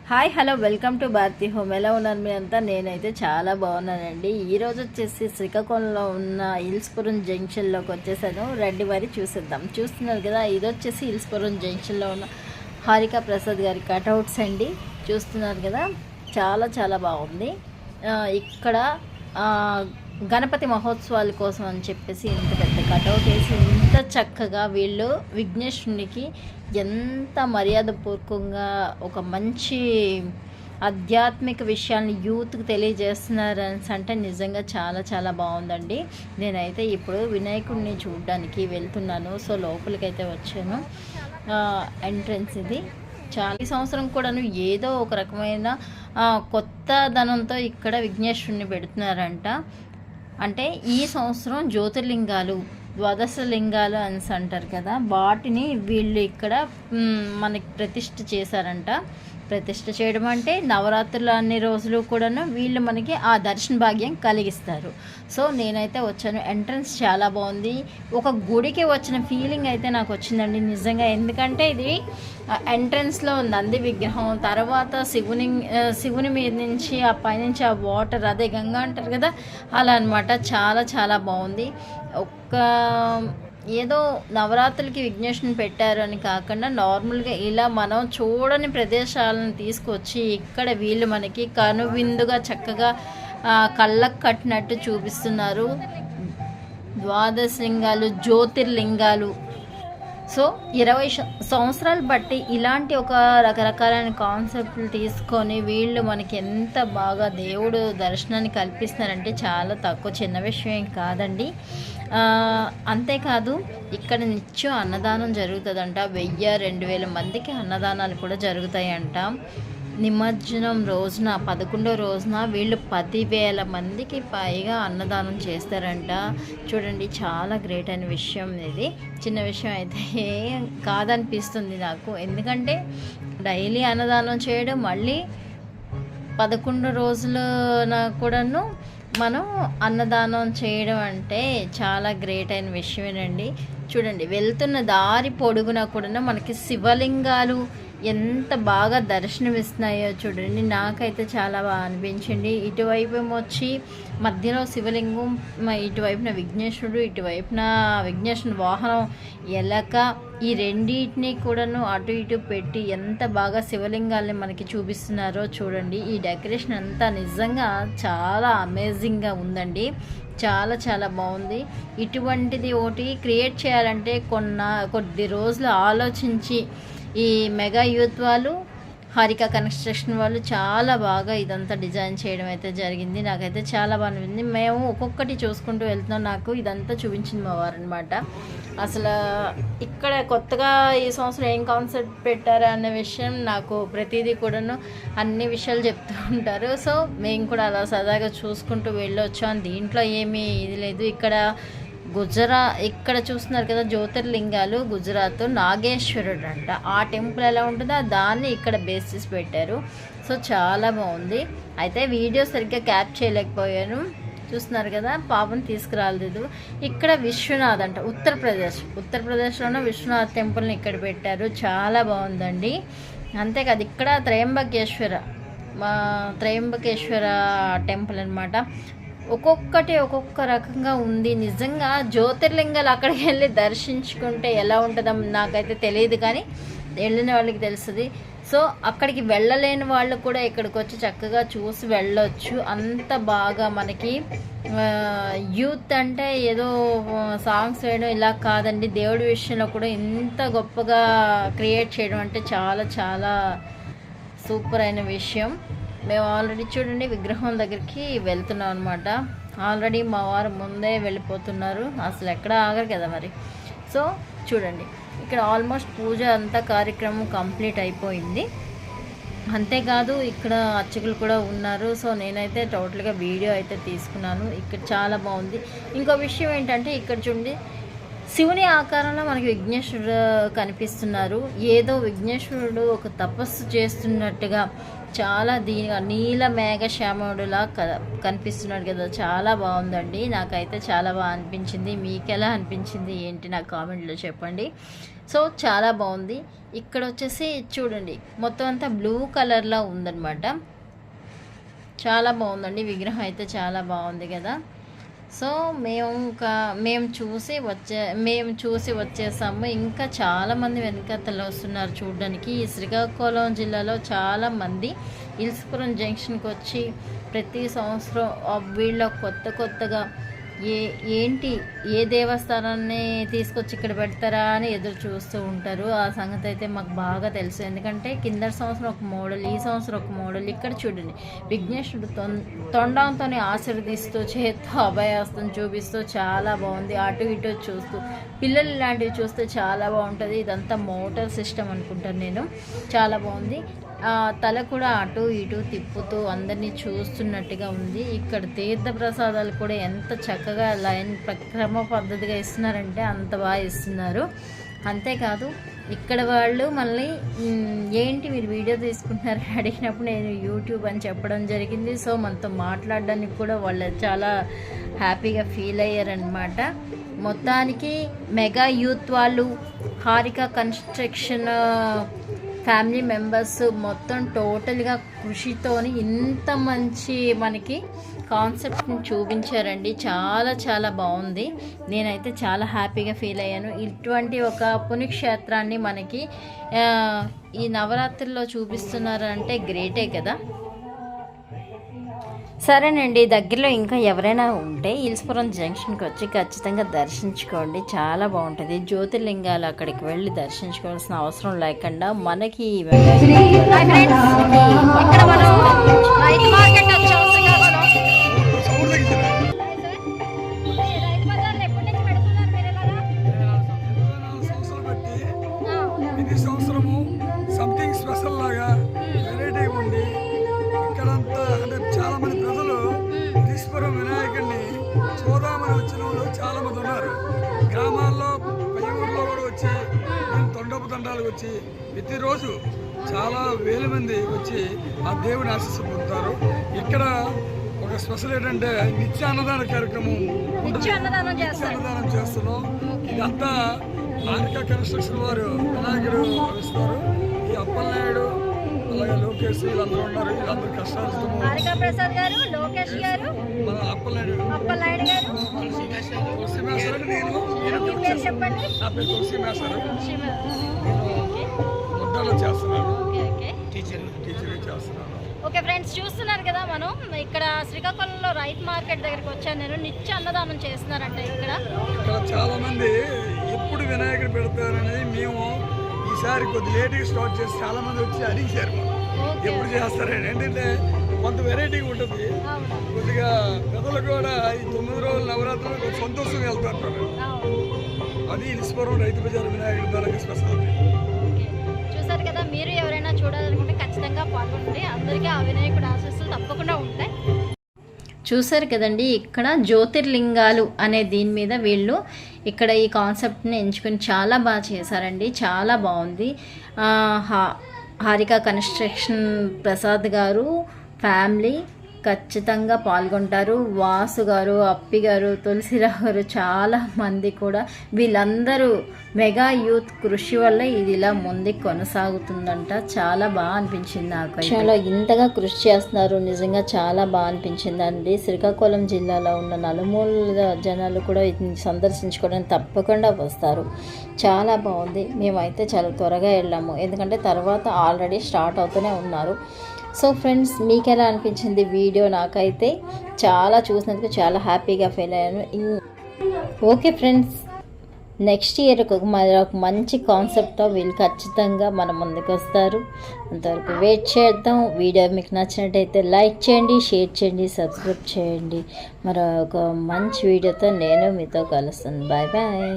Hi hello welcome to Bharati home. ఎలా ఉన్నారు మీ అంతా? నేనైతే చాలా బాగున్నానండి. ఈరోజు వచ్చేసి శ్రీకాకుళంలో ఉన్న హిల్స్పురం జంక్షన్లోకి వచ్చేసాను. రండి మరి చూసేద్దాం. చూస్తున్నారు కదా, ఇది వచ్చేసి హిల్స్పురం జంక్షన్లో ఉన్న హారిక ప్రసాద్ గారి కటౌట్స్ అండి. చూస్తున్నారు కదా, చాలా చాలా బాగుంది. ఇక్కడ గణపతి మహోత్సవాల కోసం అని చెప్పేసి ఇంత పెద్ద కటౌట్ వేసి ఇంత చక్కగా వీళ్ళు విఘ్నేశ్వరునికి ఎంత మర్యాదపూర్వకంగా ఒక మంచి ఆధ్యాత్మిక విషయాన్ని యూత్కి తెలియజేస్తున్నారని అంటే నిజంగా చాలా చాలా బాగుందండి. నేనైతే ఇప్పుడు వినాయకుడిని చూడడానికి వెళ్తున్నాను. సో లోపలికైతే వచ్చాను. ఎంట్రన్స్ ఇది. చాలా ఈ సంవత్సరం కూడాను ఏదో ఒక రకమైన కొత్త ధనంతో ఇక్కడ విఘ్నేశ్వరుని పెడుతున్నారంట. అంటే ఈ సంవత్సరం జ్యోతిర్లింగాలు, ద్వాదశ లింగాలు అని అంటారు కదా, వాటిని వీళ్ళు ఇక్కడ మనకి ప్రతిష్ఠ చేశారంట. ప్రతిష్ఠ చేయడం అంటే నవరాత్రులు అన్ని రోజులు కూడాను వీళ్ళు మనకి ఆ దర్శన భాగ్యం కలిగిస్తారు. సో నేనైతే వచ్చాను. ఎంట్రన్స్ చాలా బాగుంది. ఒక గుడికి వచ్చిన ఫీలింగ్ అయితే నాకు వచ్చిందండి నిజంగా. ఎందుకంటే ఇది ఎంట్రన్స్లో నంది విగ్రహం, తర్వాత శివుని మీద నుంచి ఆ పైనుంచి ఆ వాటర్, అదే గంగా అంటారు కదా, అలా అనమాట. చాలా చాలా బాగుంది. ఏదో నవరాత్రులకి విఘ్నేశ్వరుని పెట్టారు అని కాకుండా నార్మల్గా ఇలా మనం చూడని ప్రదేశాలను తీసుకొచ్చి ఇక్కడ వీళ్ళు మనకి కనువిందుగా చక్కగా కళ్ళకు కట్టినట్టు చూపిస్తున్నారు. ద్వాదశలింగాలు, జ్యోతిర్లింగాలు. సో 20 సంవత్సరాలు బట్టి ఇలాంటి ఒక రకరకాలైన కాన్సెప్ట్లు తీసుకొని వీళ్ళు మనకి ఎంత బాగా దేవుడు దర్శనాన్ని కల్పిస్తున్నారంటే చాలా తక్కువ, చిన్న విషయం కాదండి. అంతేకాదు ఇక్కడ నిత్యం అన్నదానం జరుగుతుందంట. 1000-2000 మందికి అన్నదానాలు కూడా జరుగుతాయంట. నిమజ్జనం రోజున 11వ రోజున వీళ్ళు 10,000 మందికి పైగా అన్నదానం చేస్తారంట. చూడండి, చాలా గ్రేట్ అయిన విషయం ఇది. చిన్న విషయం అయితే కాదనిపిస్తుంది నాకు. ఎందుకంటే డైలీ అన్నదానం చేయడం, మళ్ళీ 11 రోజులన కూడాను మనం అన్నదానం చేయడం అంటే చాలా గ్రేట్ అయిన విషయమేనండి. చూడండి, వెళ్తున్న దారి పొడుగునా కూడా మనకి శివలింగాలు ఎంత బాగా దర్శనమిస్తున్నాయో చూడండి. నాకైతే చాలా బాగా అనిపించింది. ఇటువైపు వచ్చి మధ్యలో శివలింగం, ఇటువైపున విఘ్నేశ్వరుడు, ఇటువైపున విఘ్నేశ్వరుడు వాహనం ఎలక, ఈ రెండింటినీ కూడాను అటు ఇటు పెట్టి ఎంత బాగా శివలింగాల్ని మనకి చూపిస్తున్నారో చూడండి. ఈ డెకరేషన్ అంతా నిజంగా చాలా అమేజింగ్గా ఉందండి. చాలా చాలా బాగుంది. ఇటువంటిది ఒకటి క్రియేట్ చేయాలంటే కొద్ది రోజులు ఆలోచించి ఈ మెగా యూత్ వాళ్ళు, హారిక కన్స్ట్రక్షన్ వాళ్ళు చాలా బాగా ఇదంతా డిజైన్ చేయడం అయితే జరిగింది. నాకైతే చాలా బాగుంది. మేము ఒక్కొక్కటి చూసుకుంటూ వెళ్తున్నాం. నాకు ఇదంతా చూపించింది మా వారు అనమాట. అసలు ఇక్కడ కొత్తగా ఈ సంవత్సరం ఏం కాన్సెప్ట్ పెట్టారా అనే విషయం నాకు ప్రతిదీ కూడాను అన్ని విషయాలు చెప్తూ ఉంటారు. సో మేము కూడా అలా సరదాగా చూసుకుంటూ వెళ్ళొచ్చాం. దీంట్లో ఏమీ ఇది లేదు. ఇక్కడ చూస్తున్నారు కదా, జ్యోతిర్లింగాలు. గుజరాత్ నాగేశ్వరుడు అంట. ఆ టెంపుల్ ఎలా ఉంటుందో దాన్ని ఇక్కడ బేస్ చేసి పెట్టారు. సో చాలా బాగుంది. అయితే వీడియో సరిగ్గా క్యాప్ చేయలేకపోయాను. చూస్తున్నారు కదా, పాపం తీసుకురాలేదు. ఇక్కడ విశ్వనాథ్ అంట, ఉత్తరప్రదేశ్లోనే విశ్వనాథ్ టెంపుల్ని ఇక్కడ పెట్టారు. చాలా బాగుందండి. అంతేకాదు ఇక్కడ త్రయంబకేశ్వర టెంపుల్ అనమాట. ఒక్కొక్కటి ఒక్కొక్క రకంగా ఉంది. నిజంగా జ్యోతిర్లింగాలు అక్కడికి వెళ్ళి దర్శించుకుంటే ఎలా ఉంటుందో నాకైతే తెలియదు, కానీ వెళ్ళిన వాళ్ళకి తెలుస్తుంది. సో అక్కడికి వెళ్ళలేని వాళ్ళు కూడా ఇక్కడికి వచ్చి చక్కగా చూసి వెళ్ళొచ్చు. అంత బాగా మనకి యూత్ అంటే ఏదో సాంగ్స్ వేయడం ఇలా కాదండి, దేవుడి విషయంలో కూడా ఇంత గొప్పగా క్రియేట్ చేయడం అంటే చాలా చాలా సూపర్ అయిన విషయం. మేము ఆల్రెడీ చూడండి విగ్రహం దగ్గరికి వెళ్తున్నాం అనమాట. ఆల్రెడీ మా వారు ముందే వెళ్ళిపోతున్నారు. అసలు ఎక్కడ ఆగరు కదా మరి. సో చూడండి, ఇక్కడ ఆల్మోస్ట్ పూజ అంతా కార్యక్రమం కంప్లీట్ అయిపోయింది. అంతేకాదు ఇక్కడ అర్చకులు కూడా ఉన్నారు. సో నేనైతే టోటల్గా వీడియో అయితే తీసుకున్నాను. ఇక్కడ చాలా బాగుంది. ఇంకో విషయం ఏంటంటే ఇక్కడ చూడండి, శివుని ఆకారంలో మనకి విఘ్నేశ్వరుడు కనిపిస్తున్నారు. ఏదో విఘ్నేశ్వరుడు ఒక తపస్సు చేస్తున్నట్టుగా చాలా నీల మేఘశ్యాముడులా కనిపిస్తున్నాడు కదా, చాలా బాగుందండి. నాకైతే చాలా బాగా అనిపించింది. మీకు ఎలా అనిపించింది ఏంటి నాకు కామెంట్లో చెప్పండి. సో చాలా బాగుంది. ఇక్కడ వచ్చేసి చూడండి మొత్తం అంతా బ్లూ కలర్లో ఉందన్నమాట. చాలా బాగుందండి. విగ్రహం అయితే చాలా బాగుంది కదా. సో మేము చూసి వచ్చేసాము. ఇంకా చాలామంది వెనకతలు వస్తున్నారు చూడడానికి. ఈ శ్రీకాకుళం జిల్లాలో చాలామంది ఇల్స్పురం జంక్షన్కి వచ్చి ప్రతి సంవత్సరం వీళ్ళ కొత్తగా ఏ దేవస్థానాన్ని తీసుకొచ్చి ఇక్కడ పెడతారా అని ఎదురు చూస్తూ ఉంటారు. ఆ సంగతి అయితే మాకు బాగా తెలుసు. ఎందుకంటే కింద సంవత్సరం ఒక మోడల్, ఈ సంవత్సరం ఒక మోడల్. ఇక్కడ చూడండి విఘ్నేశ్వరుడు తొండంతో ఆశీర్వదిస్తూ చేత్తో అభయాస్తం చూపిస్తూ చాలా బాగుంది. అటు ఇటు చూస్తూ పిల్లలు ఇలాంటివి చూస్తే చాలా బాగుంటుంది. ఇదంతా మోటార్ సిస్టమ్ అనుకుంటాను నేను. చాలా బాగుంది. తల కూడా అటు ఇటు తిప్పుతూ అందరినీ చూస్తున్నట్టుగా ఉంది. ఇక్కడ తీర్థ ప్రసాదాలు కూడా ఎంత చక్కగా క్రమ పద్ధతిగా ఇస్తున్నారంటే అంత బాగా ఇస్తున్నారు. అంతేకాదు ఇక్కడ వాళ్ళు మళ్ళీ ఏంటి మీరు వీడియో తీసుకుంటున్నారు అడిగినప్పుడు నేను యూట్యూబ్ అని చెప్పడం జరిగింది. సో మనతో మాట్లాడడానికి కూడా వాళ్ళు చాలా హ్యాపీగా ఫీల్ అయ్యారనమాట. మొత్తానికి మెగా యూత్ వాళ్ళు, హారిక కన్స్ట్రక్షన్ ఫ్యామిలీ మెంబర్స్ మొత్తం టోటల్గా కృషితోని ఇంత మంచి మనకి కాన్సెప్ట్ని చూపించారండి. చాలా చాలా బాగుంది. నేనైతే చాలా హ్యాపీగా ఫీల్ అయ్యాను. ఇటువంటి ఒక పుణ్యక్షేత్రాన్ని మనకి ఈ నవరాత్రుల్లో చూపిస్తున్నారంటే గ్రేటే కదా. సరేనండి, దగ్గరలో ఇంకా ఎవరైనా ఉంటే ఇల్స్పురం జంక్షన్కి వచ్చి ఖచ్చితంగా దర్శించుకోండి. చాలా బాగుంటుంది. జ్యోతిర్లింగాలు అక్కడికి వెళ్ళి దర్శించుకోవాల్సిన అవసరం లేకుండా మనకి సంథింగ్ స్పెషల్ లాగా వెరైటీ ఉండి ఇక్కడంతా అంటే చాలా మంది ప్రజలు ఈశ్వరం వినాయకుడిని చూద్దామని వచ్చిన వాళ్ళు చాలా మంది ఉన్నారు. గ్రామాల్లో పై ఊర్లో కూడా వచ్చి తొండపు తండాలకు వచ్చి ప్రతిరోజు చాలా వేల మంది వచ్చి ఆ దేవుని ఆశీస్సు పొందుతారు. ఇక్కడ ఒక స్పెషల్ ఏంటంటే నిత్య అన్నదాన కార్యక్రమం అన్నదానం చేస్తున్నాం. ఇదంతా హారిక కన్స్ట్రక్షన్ వారు వినాయకుడు ఇస్తారు. ఈ అప్పలనాయుడు అలాగే లోకేష్ వీళ్ళందరూ ఉన్నారు. వీళ్ళందరూ కష్టాలు మన అప్పలనాయుడు గారు, తులసి మేస్టర్, నా పేరు తులసి మేస్టర్. ముద్దాలో చేస్తున్నాను, టీచర్ చేస్తున్నాను. ఓకే ఫ్రెండ్స్, చూస్తున్నారు కదా మనం ఇక్కడ శ్రీకాకుళంలో రైతు మార్కెట్ దగ్గరికి వచ్చాను నేను. నిత్య అన్నదానం చేస్తున్నారంట ఇక్కడ చాలా మంది. ఎప్పుడు వినాయకుడు పెడతారనేది మేము ఈసారి కొద్ది లేట్గా స్టార్ట్ చేసి చాలా మంది వచ్చి అడిగారు ఎప్పుడు చేస్తారని. ఏంటంటే కొంత వెరైటీగా ఉంటుంది. కొద్దిగా పెద్దలు కూడా ఈ 9 రోజుల నవరాత్రులు కొంచెం సంతోషంగా వెళ్తుంటారు. అది ఇల్స్పురం రైతు బజార్ వినాయకుడి ద్వారా స్పెషల్. చూసారు కదా, మీరు ఎవరైనా చూడాలనుకుంటే ఖచ్చితంగా పాల్గొనండి. అందరికీ ఆ వినాయకుడు ఆశీస్సులు తప్పకుండా ఉంటాయి. చూసారు కదండి, ఇక్కడ జ్యోతిర్లింగాలు అనే దీని మీద వీళ్ళు ఇక్కడ ఈ కాన్సెప్ట్ని ఎంచుకొని చాలా బాగా చేశారండి. చాలా బాగుంది. హారిక కన్స్ట్రక్షన్ ప్రసాద్ గారు ఫ్యామిలీ ఖచ్చితంగా పాల్గొంటారు. వాసు గారు, అప్పి గారు, తులసిరావు గారు, చాలా మంది కూడా వీళ్ళందరూ మెగా యూత్ కృషి వల్ల ఇది ఇలా ముందుకు కొనసాగుతుందంట. చాలా బాగా అనిపించింది నాకు. చాలా ఇంతగా కృషి చేస్తున్నారు. నిజంగా చాలా బాగా అనిపించిందండి. శ్రీకాకుళం జిల్లాలో ఉన్న నలుమూల జనాలు కూడా ఇది సందర్శించుకోవడానికి తప్పకుండా వస్తారు. చాలా బాగుంది. మేమైతే చాలా త్వరగా వెళ్ళాము, ఎందుకంటే తర్వాత ఆల్రెడీ స్టార్ట్ అవుతూనే ఉన్నారు. సో ఫ్రెండ్స్, మీకు ఎలా అనిపించింది వీడియో? నాకైతే చాలా చూసినందుకు చాలా హ్యాపీగా ఫీల్ అయ్యాను. ఓకే ఫ్రెండ్స్, నెక్స్ట్ ఇయర్ ఒక మంచి కాన్సెప్ట్తో వీళ్ళు ఖచ్చితంగా మన ముందుకు వస్తారు. అంతవరకు వెయిట్ చేద్దాం. వీడియో మీకు నచ్చినట్టయితే లైక్ చేయండి, షేర్ చేయండి, సబ్స్క్రైబ్ చేయండి. మరొక మంచి వీడియోతో నేను మీతో కలుస్తాను. Bye bye.